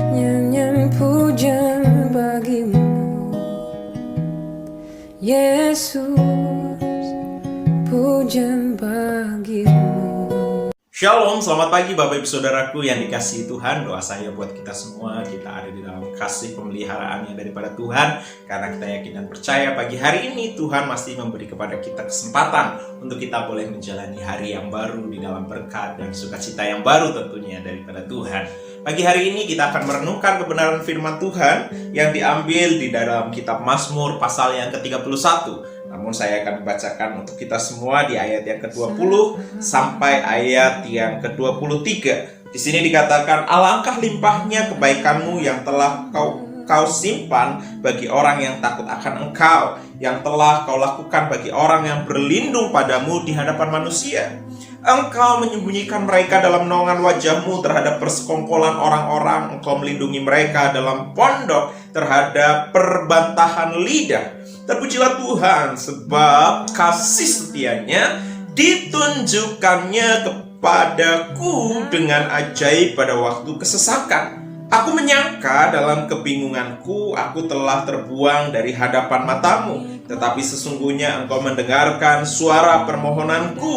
Nyanyian pujian bagimu, Yesus, pujian bagimu. Shalom, selamat pagi Bapak Ibu Saudaraku yang dikasihi Tuhan. Doa saya buat kita semua, kita ada di dalam kasih pemeliharaan yang daripada Tuhan. Karena kita yakin dan percaya pagi hari ini Tuhan masih memberi kepada kita kesempatan untuk kita boleh menjalani hari yang baru di dalam berkat dan sukacita yang baru tentunya daripada Tuhan. Pagi hari ini kita akan merenungkan kebenaran firman Tuhan yang diambil di dalam kitab Mazmur pasal yang ke-31. Namun saya akan membacakan untuk kita semua di ayat yang ke-20 sampai ayat yang ke-23. Di sini dikatakan, alangkah limpahnya kebaikanmu yang telah kau simpan bagi orang yang takut akan engkau, yang telah kau lakukan bagi orang yang berlindung padamu di hadapan manusia. Engkau menyembunyikan mereka dalam naungan wajahmu terhadap persekongkolan orang-orang. Engkau melindungi mereka dalam pondok terhadap perbantahan lidah. Terpujilah Tuhan, sebab kasih setianya ditunjukkannya kepadaku dengan ajaib pada waktu kesesakan. Aku menyangka dalam kebingunganku, aku telah terbuang dari hadapan matamu. Tetapi sesungguhnya engkau mendengarkan suara permohonanku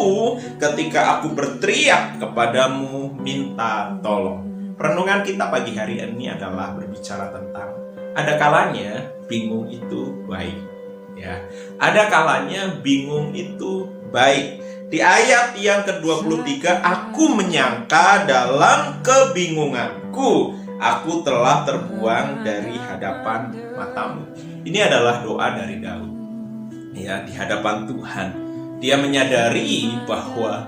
ketika aku berteriak kepadamu minta tolong. Renungan kita pagi hari ini adalah berbicara tentang ada kalanya bingung itu baik. Ya, ada kalanya bingung itu baik. Di ayat yang ke-23, aku menyangka dalam kebingunganku, aku telah terbuang dari hadapan matamu. Ini adalah doa dari Daud. Ya, di hadapan Tuhan. Dia menyadari bahwa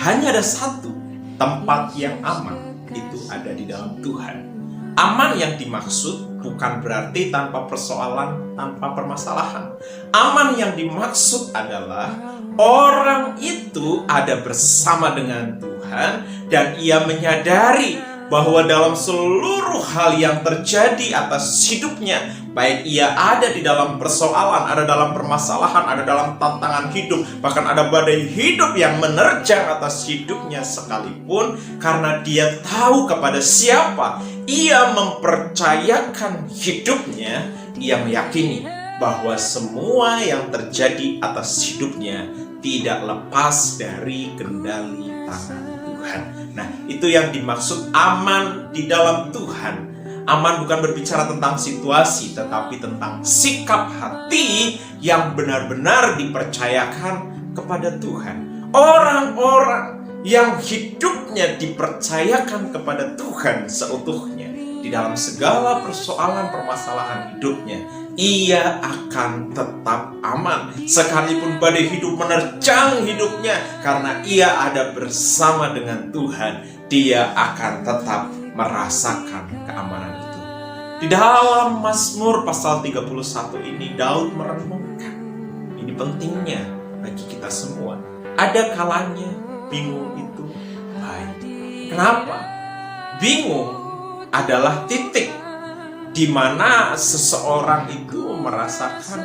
hanya ada satu tempat yang aman, itu ada di dalam Tuhan. Aman yang dimaksud bukan berarti tanpa persoalan, tanpa permasalahan. Aman yang dimaksud adalah orang itu ada bersama dengan Tuhan dan ia menyadari bahwa dalam seluruh hal yang terjadi atas hidupnya, baik ia ada di dalam persoalan, ada dalam permasalahan, ada dalam tantangan hidup, bahkan ada badai hidup yang menerjang atas hidupnya sekalipun, karena dia tahu kepada siapa ia mempercayakan hidupnya, ia meyakini bahwa semua yang terjadi atas hidupnya tidak lepas dari kendali tangan Tuhan. Nah, itu yang dimaksud aman di dalam Tuhan. Aman bukan berbicara tentang situasi, tetapi tentang sikap hati yang benar-benar dipercayakan kepada Tuhan. Orang-orang yang hidupnya dipercayakan kepada Tuhan seutuhnya di dalam segala persoalan permasalahan hidupnya, ia akan tetap aman sekalipun badai hidup menerjang hidupnya, karena ia ada bersama dengan Tuhan. Dia akan tetap merasakan keamanan itu. Di dalam Mazmur pasal 31 ini Daud merenungkan, ini pentingnya bagi kita semua. Ada kalanya bingung itu baik. Kenapa? Bingung adalah titik di mana seseorang itu merasakan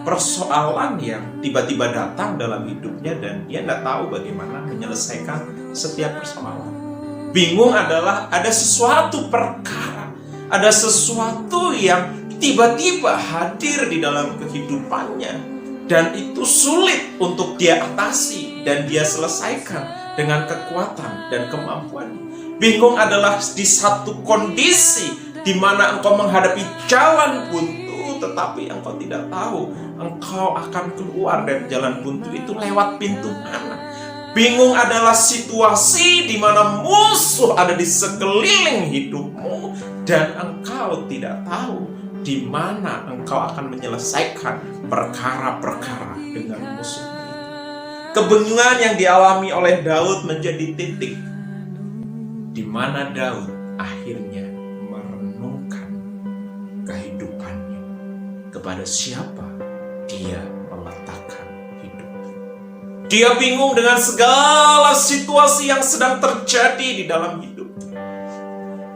persoalan yang tiba-tiba datang dalam hidupnya dan dia tidak tahu bagaimana menyelesaikan setiap persoalan. Bingung adalah ada sesuatu perkara, ada sesuatu yang tiba-tiba hadir di dalam kehidupannya dan itu sulit untuk dia atasi dan dia selesaikan dengan kekuatan dan kemampuannya. Bingung adalah di satu kondisi di mana engkau menghadapi jalan buntu, tetapi engkau tidak tahu engkau akan keluar dari jalan buntu itu lewat pintu mana. Bingung adalah situasi di mana musuh ada di sekeliling hidupmu dan engkau tidak tahu di mana engkau akan menyelesaikan perkara-perkara dengan musuh itu. Kebingungan yang dialami oleh Daud menjadi titik di mana Daud akhirnya merenungkan kehidupannya, kepada siapa dia meletakkan hidup. Dia bingung dengan segala situasi yang sedang terjadi di dalam hidup.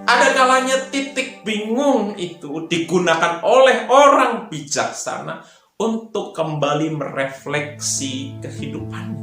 Ada kalanya titik bingung itu digunakan oleh orang bijaksana untuk kembali merefleksi kehidupannya,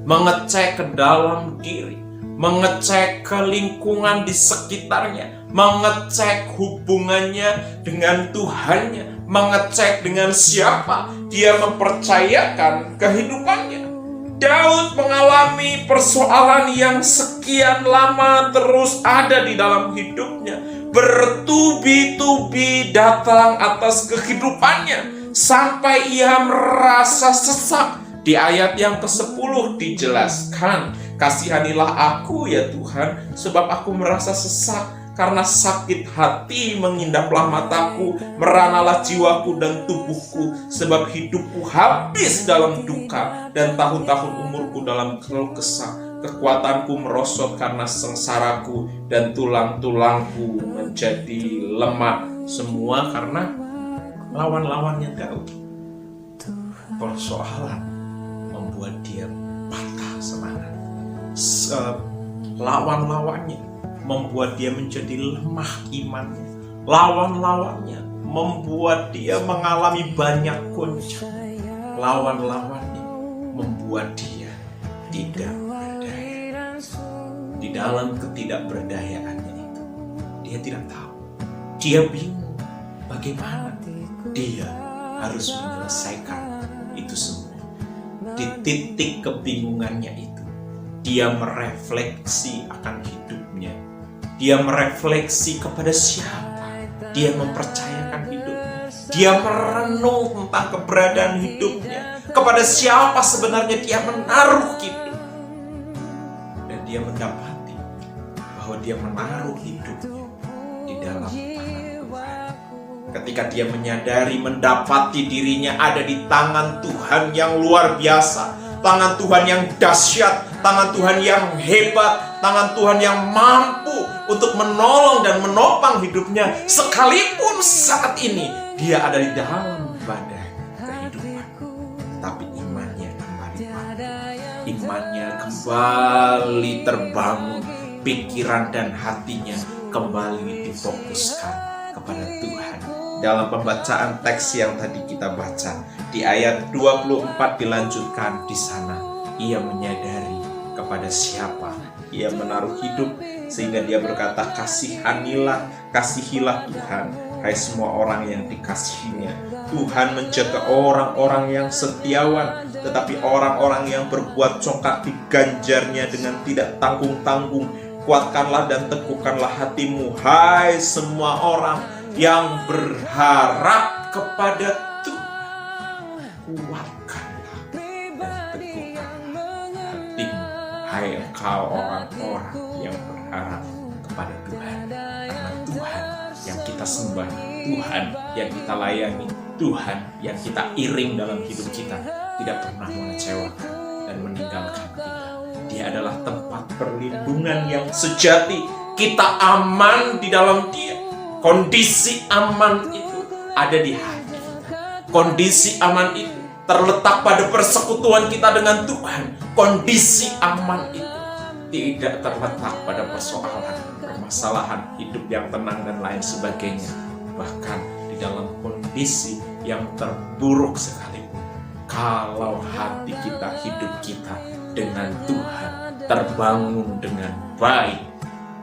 mengecek ke dalam diri, mengecek ke lingkungan di sekitarnya, mengecek hubungannya dengan Tuhannya, mengecek dengan siapa dia mempercayakan kehidupannya. Daud mengalami persoalan yang sekian lama terus ada di dalam hidupnya. Bertubi-tubi datang atas kehidupannya sampai ia merasa sesak. Di ayat yang ke-10 dijelaskan, "Kasihanilah aku ya Tuhan, sebab aku merasa sesak. Karena sakit hati mengindaplah mataku, meranalah jiwaku dan tubuhku, sebab hidupku habis dalam duka, dan tahun-tahun umurku dalam keluh kesah. Kekuatanku merosot karena sengsaraku, dan tulang-tulangku menjadi lemah." Semua karena lawan-lawannya Daud. Persoalan membuat dia patah semangat. Lawan-lawannya membuat dia menjadi lemah imannya. Lawan-lawannya membuat dia mengalami banyak goncang. Lawan-lawannya membuat dia tidak berdaya. Di dalam ketidakberdayaannya itu, dia tidak tahu. Dia bingung bagaimana dia harus menyelesaikan itu semua. Di titik kebingungannya itu, dia merefleksi akan hidupnya. Dia merefleksi kepada siapa dia mempercayakan hidupnya. Dia merenung tentang keberadaan hidupnya. Kepada siapa sebenarnya dia menaruh hidup. Dan dia mendapati bahwa dia menaruh hidupnya di dalam tangan Tuhan. Ketika dia menyadari, mendapati dirinya ada di tangan Tuhan yang luar biasa, tangan Tuhan yang dahsyat, tangan Tuhan yang hebat, tangan Tuhan yang mampu untuk menolong dan menopang hidupnya, sekalipun saat ini dia ada di dalam badai kehidupan. Tapi imannya kembali pulih, imannya kembali terbangun, pikiran dan hatinya kembali difokuskan kepada Tuhan. Dalam pembacaan teks yang tadi kita baca, di ayat 24 dilanjutkan di sana, ia menyadari kepada siapa ia menaruh hidup, sehingga dia berkata, kasihilah Tuhan, hai semua orang yang dikasihinya. Tuhan menjaga orang-orang yang setiawan, tetapi orang-orang yang berbuat congkak diganjarnya dengan tidak tanggung-tanggung. Kuatkanlah dan teguhkanlah hatimu, hai semua orang yang berharap kepada Tuhan. Kuatkanlah dan teguhkanlah hatimu, hai engkau orang-orang yang berharap kepada Tuhan. Karena Tuhan yang kita sembah, Tuhan yang kita layani, Tuhan yang kita iring dalam hidup kita tidak pernah mengecewakan dan meninggalkan kita. Dia adalah tempat perlindungan yang sejati. Kita aman di dalam Dia. Kondisi aman itu ada di hati kita. Kondisi aman itu terletak pada persekutuan kita dengan Tuhan. Kondisi aman itu tidak terletak pada persoalan, permasalahan hidup yang tenang dan lain sebagainya. Bahkan di dalam kondisi yang terburuk sekalipun, kalau hati kita, hidup kita dengan Tuhan terbangun dengan baik,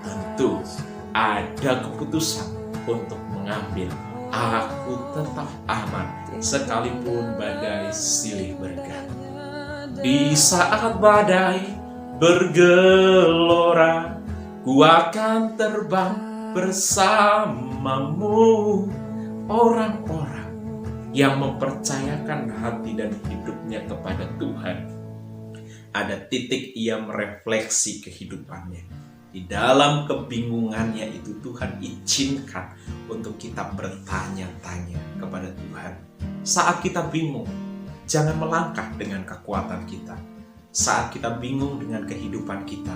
tentu ada keputusan untuk mengambil. Aku tetap aman sekalipun badai silih berganti. Di saat badai bergelora, ku akan terbang bersamamu. Orang-orang yang mempercayakan hati dan hidupnya kepada Tuhan, ada titik ia merefleksi kehidupannya. Di dalam kebingungannya itu, Tuhan izinkan untuk kita bertanya-tanya kepada Tuhan. Saat kita bingung, jangan melangkah dengan kekuatan kita. Saat kita bingung dengan kehidupan kita,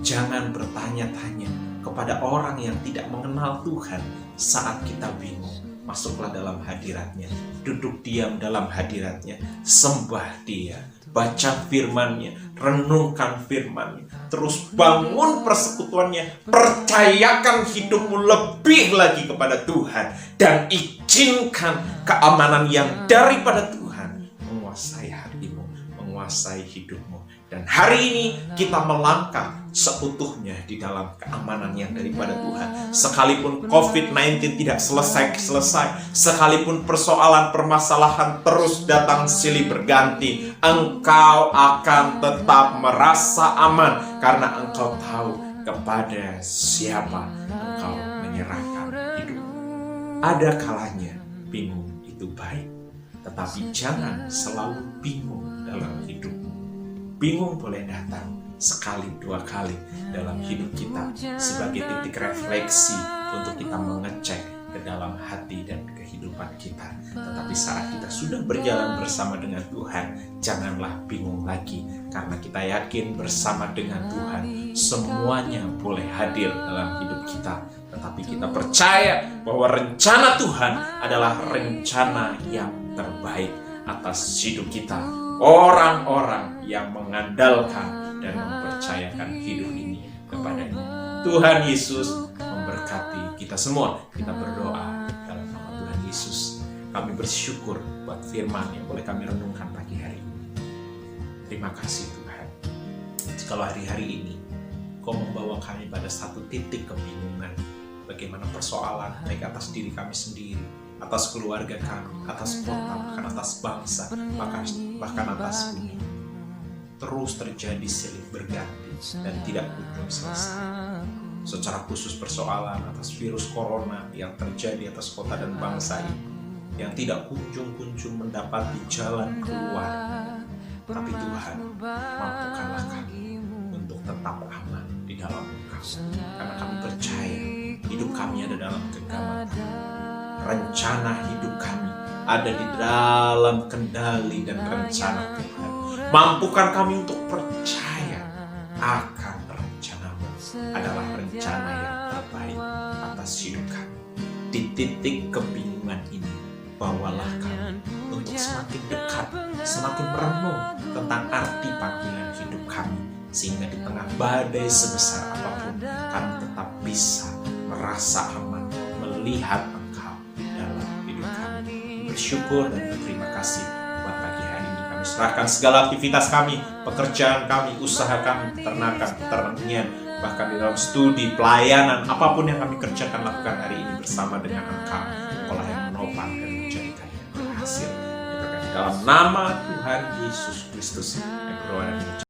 jangan bertanya-tanya kepada orang yang tidak mengenal Tuhan. Saat kita bingung, masuklah dalam hadirat-Nya, duduk diam dalam hadirat-Nya, sembah Dia, baca firman-Nya, renungkan firman-Nya, terus bangun persekutuannya, percayakan hidupmu lebih lagi kepada Tuhan, dan izinkan keamanan yang daripada Tuhan menguasai hatimu, menguasai hidupmu. Dan hari ini kita melangkah seutuhnya di dalam keamanan yang daripada Tuhan. Sekalipun COVID-19 tidak selesai, sekalipun persoalan permasalahan terus datang silih berganti, engkau akan tetap merasa aman karena engkau tahu kepada siapa engkau menyerahkan hidup. Ada kalanya bingung itu baik, tetapi jangan selalu bingung dalam hidupmu. Bingung boleh datang sekali, dua kali dalam hidup kita sebagai titik refleksi untuk kita mengecek ke dalam hati dan kehidupan kita. Tetapi saat kita sudah berjalan bersama dengan Tuhan, janganlah bingung lagi, karena kita yakin bersama dengan Tuhan semuanya boleh hadir dalam hidup kita. Tetapi kita percaya bahwa rencana Tuhan adalah rencana yang terbaik atas hidup kita. Orang-orang yang mengandalkan dan mempercayakan hidup ini kepadanya. Tuhan Yesus memberkati kita semua. Kita berdoa dalam nama Tuhan Yesus. Kami bersyukur buat firman yang boleh kami renungkan pagi hari ini. Terima kasih Tuhan. Jikalau hari-hari ini Kau membawa kami pada satu titik kebingungan, bagaimana persoalan baik atas diri kami sendiri, atas keluarga kami, atas kota, bahkan atas bangsa, bahkan atas bumi, terus terjadi silih berganti dan tidak kunjung selesai. Secara khusus persoalan atas virus corona yang terjadi atas kota dan bangsa ini, yang tidak kunjung mendapati jalan keluar. Tapi Tuhan, mampukanlah kami untuk tetap aman di dalam Engkau, karena kami percaya hidup kami ada dalam genggaman. Rencana hidup kami ada di dalam kendali dan rencana Tuhan. Mampukan kami untuk percaya akan rencana-Mu adalah rencana yang terbaik atas hidup kami. Di titik kebingungan ini, bawalah kami untuk semakin dekat, semakin merenung tentang arti panggilan hidup kami, sehingga di tengah badai sebesar apapun kami tetap bisa merasa aman melihat Engkau dalam hidup kami. Bersyukur dan berterima kasih buat pagi hari ini. Kami serahkan segala aktivitas kami, pekerjaan kami, usaha kami, peternakan, pertanian, bahkan di dalam studi, pelayanan, apapun yang kami kerjakan, lakukan hari ini bersama dengan Engkau. Engkaulah yang menopang dan menjadikannya berhasil. Dalam nama Tuhan Yesus Kristus yang berdoa dan